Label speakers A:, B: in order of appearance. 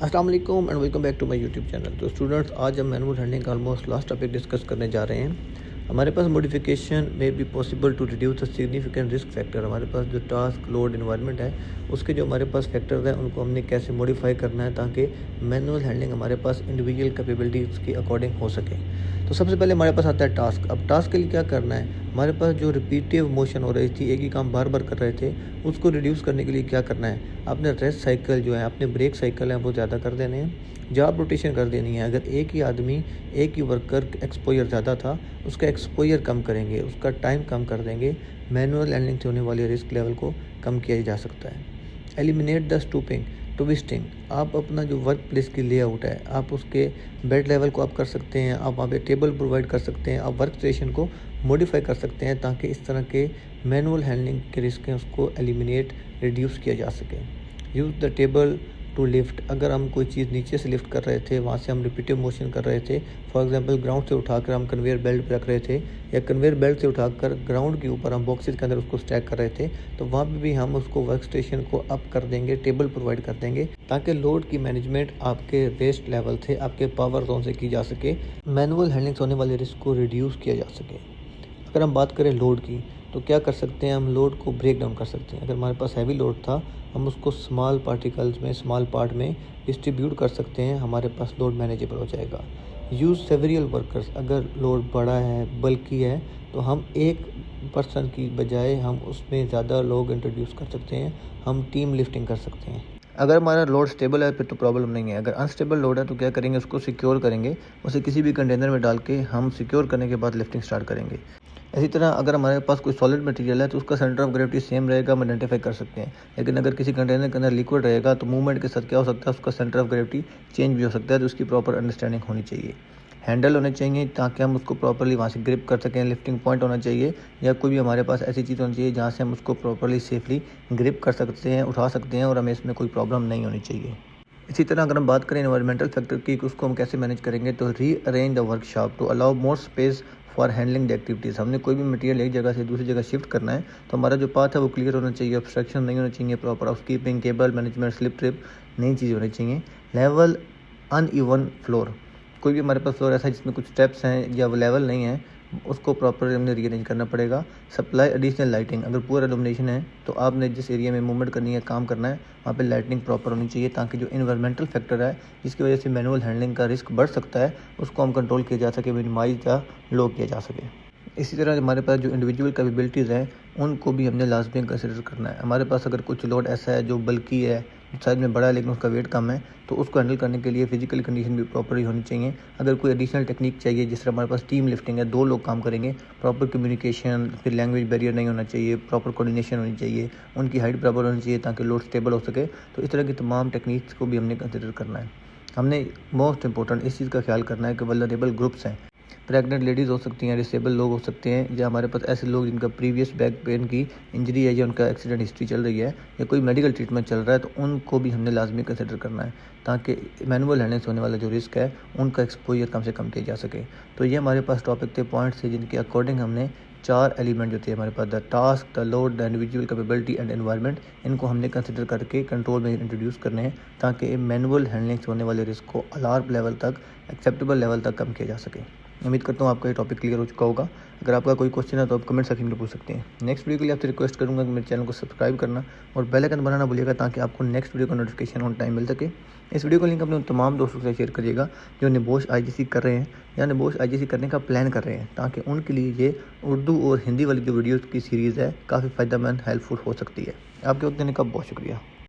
A: अस्सलाम वालेकुम and welcome back to my YouTube channel. तो स्टूडेंट्स, आज हम मैनुअल हैंडलिंग का ऑलमोस्ट लास्ट टॉपिक डिस्कस करने जा रहे हैं। हमारे पास मॉडिफिकेशन में be possible to reduce the significant risk factor. हमारे पास जो टास्क लोड इन्वायरमेंट है उसके जो हमारे पास फैक्टर्स हैं उनको हमने कैसे मॉडिफाई करना है ताकि मैनुअल हैंडलिंग हमारे पास इंडिविजुअल कैपेबिलिटीज़ के अकॉर्डिंग हो सके। तो सबसे पहले हमारे पास आता है टास्क। अब टास्क के लिए क्या करना है, हमारे पास जो रिपीटिव मोशन हो रही थी, एक ही काम बार बार कर रहे थे, उसको रिड्यूस करने के लिए क्या करना है, आपने रेस्ट साइकिल जो है, अपने ब्रेक साइकिल हैं वो ज़्यादा कर देने हैं, जॉब रोटेशन कर देनी है। अगर एक ही आदमी, एक ही वर्कर एक्सपोजर ज़्यादा था, उसका एक्सपोजर कम करेंगे, उसका टाइम कम कर देंगे, मैनुअल हैंडलिंग से होने वाले रिस्क लेवल को कम किया जा सकता है। Eliminate the stooping twisting. आप अपना जो वर्क प्लेस की लेआउट है, आप उसके बेड लेवल को आप कर सकते हैं, आप वहाँ पे टेबल प्रोवाइड कर सकते हैं, आप वर्क स्टेशन को मॉडिफाई कर सकते हैं ताकि इस तरह के मैनुअल हैंडलिंग के रिस्क हैं उसको एलिमिनेट रिड्यूस किया जा सके। Use the table to lift. अगर हम कोई चीज़ नीचे से लिफ्ट कर रहे थे, वहाँ से हम रिपीटिव मोशन कर रहे थे, फॉर एग्जांपल ग्राउंड से उठाकर हम कन्वेयर बेल्ट पर रख रहे थे, या कन्वेयर बेल्ट से उठाकर ग्राउंड के ऊपर हम बॉक्सेस के अंदर उसको स्टैक कर रहे थे, तो वहाँ पे भी हम उसको वर्क स्टेशन को अप कर देंगे, टेबल प्रोवाइड कर देंगे ताकि लोड की मैनेजमेंट आपके वेस्ट लेवल से, आपके पावर जोन से की जा सके, मैनुअल हैंडलिंग से होने वाले रिस्क को रिड्यूस किया जा सके। अगर हम बात करें लोड की, तो क्या कर सकते हैं, हम लोड को ब्रेक डाउन कर सकते हैं। अगर हमारे पास हैवी लोड था, हम उसको स्मॉल पार्टिकल्स में, स्मॉल पार्ट में डिस्ट्रीब्यूट कर सकते हैं, हमारे पास लोड मैनेजेबल हो जाएगा। Use several workers. अगर लोड बड़ा है, बल्कि है, तो हम एक पर्सन की बजाय हम उसमें ज़्यादा लोग इंट्रोड्यूस कर सकते हैं, हम टीम लिफ्टिंग कर सकते हैं। अगर हमारा लोड स्टेबल है फिर तो प्रॉब्लम नहीं है। अगर अनस्टेबल लोड है तो क्या करेंगे, उसको सिक्योर करेंगे, उसे किसी भी कंटेनर में डाल के हम सिक्योर करने के बाद लिफ्टिंग स्टार्ट करेंगे। इसी तरह अगर हमारे पास कोई सॉलिड मटेरियल है तो उसका सेंटर ऑफ ग्रेविटी सेम रहेगा, हम आइडेंटिफाई कर सकते हैं। लेकिन अगर किसी कंटेनर के अंदर लिक्विड रहेगा तो मूवमेंट के साथ क्या हो सकता है, उसका सेंटर ऑफ ग्रेविटी चेंज भी हो सकता है, तो उसकी प्रॉपर अंडरस्टैंडिंग होनी चाहिए। हैंडल होने चाहिए ताकि हम उसको प्रॉपर्ली वहाँ से ग्रिप कर सकें। लिफ्टिंग पॉइंट होना चाहिए, या कोई भी हमारे पास ऐसी चीज़ होनी चाहिए जहाँ से हम उसको प्रॉपर्ली सेफली ग्रिप कर सकते हैं, उठा सकते हैं, और हमें इसमें कोई प्रॉब्लम नहीं होनी चाहिए। इसी तरह अगर हम बात करें एनवायरमेंटल फैक्टर की, उसको हम कैसे मैनेज करेंगे, तो rearrange the workshop to allow more space for handling the activities. हमने कोई भी मटेरियल एक जगह से दूसरी जगह शिफ्ट करना है तो हमारा जो पाथ है वो क्लियर होना चाहिए, ऑब्स्ट्रक्शन नहीं होना चाहिए, proper housekeeping, cable management, slip trip, नई चीज़ होनी चाहिए। Level uneven floor. कोई भी हमारे पास फ्लोर ऐसा है जिसमें कुछ स्टेप्स हैं या वो लेवल नहीं है, उसको प्रॉपर हमने रीअरेंज करना पड़ेगा। Supply additional lighting. अगर पूरा इल्यूमिनेशन है तो आपने जिस एरिया में मूवमेंट करनी है, काम करना है, वहाँ पे लाइटिंग प्रॉपर होनी चाहिए ताकि जो इन्वायरमेंटल फैक्टर है जिसकी वजह से मैनुअल हैंडलिंग का रिस्क बढ़ सकता है उसको हम कंट्रोल किया जा सके, मिनिमाइज या लो किया जा सके। इसी तरह हमारे पास जो इंडिविजुअल कैपेबिलिटीज़ हैं उनको भी हमने लाजमी कंसिडर करना है। हमारे पास अगर कुछ लोड ऐसा है जो बल्कि है, साइज में बड़ा है लेकिन उसका वेट कम है, तो उसको हैंडल करने के लिए फिजिकल कंडीशन भी प्रॉपरली होनी चाहिए। अगर कोई एडिशनल टेक्निक चाहिए, जिस तरह हमारे पास टीम लिफ्टिंग है, 2 लोग काम करेंगे, प्रॉपर कम्युनिकेशन, फिर लैंग्वेज बैरियर नहीं होना चाहिए, प्रॉपर कोऑर्डिनेशन होनी चाहिए, उनकी हाइट बराबर होनी चाहिए ताकि लोड स्टेबल हो सके। तो इस तरह की तमाम टेक्निक्स को भी हमने कंसिडर करना है। हमने मोस्ट इंपॉर्टेंट इस चीज़ का ख्याल करना है कि वल्नरेबल ग्रुप्स हैं, प्रेग्नेंट लेडीज़ हो सकती हैं, डिसेबल लोग हो सकते हैं, या हमारे पास ऐसे लोग जिनका प्रीवियस बैक पेन की इंजरी है या उनका एक्सीडेंट हिस्ट्री चल रही है या कोई मेडिकल ट्रीटमेंट चल रहा है, तो उनको भी हमने लाजमी कंसिडर करना है ताकि मैनुअल हैंडलिंग से होने वाला जो रिस्क है उनका एक्सपोजर कम से कम किया जा सके। तो ये हमारे पास टॉपिक थे, पॉइंट्स थे जिनके अकॉर्डिंग हमने 4 एलिमेंट जो थे हमारे पास, the task, the load, the individual capability and environment, इनको हमने कंसिडर करके कंट्रोल में इंट्रोड्यूस करने हैं ताकि मैनुअल हैंडलिंग से होने वाले रिस्क को अलार्म लेवल तक, एक्सेप्टेबल लेवल तक कम किया जा सके। उम्मीद करता हूँ आपका ये टॉपिक क्लियर हो चुका होगा। अगर आपका कोई क्वेश्चन है तो आप कमेंट सेक्शन में पूछ सकते हैं। नेक्स्ट वीडियो के लिए आपसे रिक्वेस्ट करूँगा कि मेरे चैनल को सब्सक्राइब करना और बेल आइकन बनाना भूलिएगा ताकि आपको नेक्स्ट वीडियो का नोटिफिकेशन ऑन टाइम मिल सके। इस वीडियो का लिंक अपने तमाम दोस्तों से शेयर करिएगा जो निबोश आईजीसी कर रहे हैं या निबोश आईजीसी करने का प्लान कर रहे हैं, ताकि उनके लिए ये उर्दू और हिंदी वाली जो वीडियोज़ की सीरीज़ है काफ़ी फ़ायदेमंद, हेल्पफुल हो सकती है। आपके वक्त देने का बहुत शुक्रिया।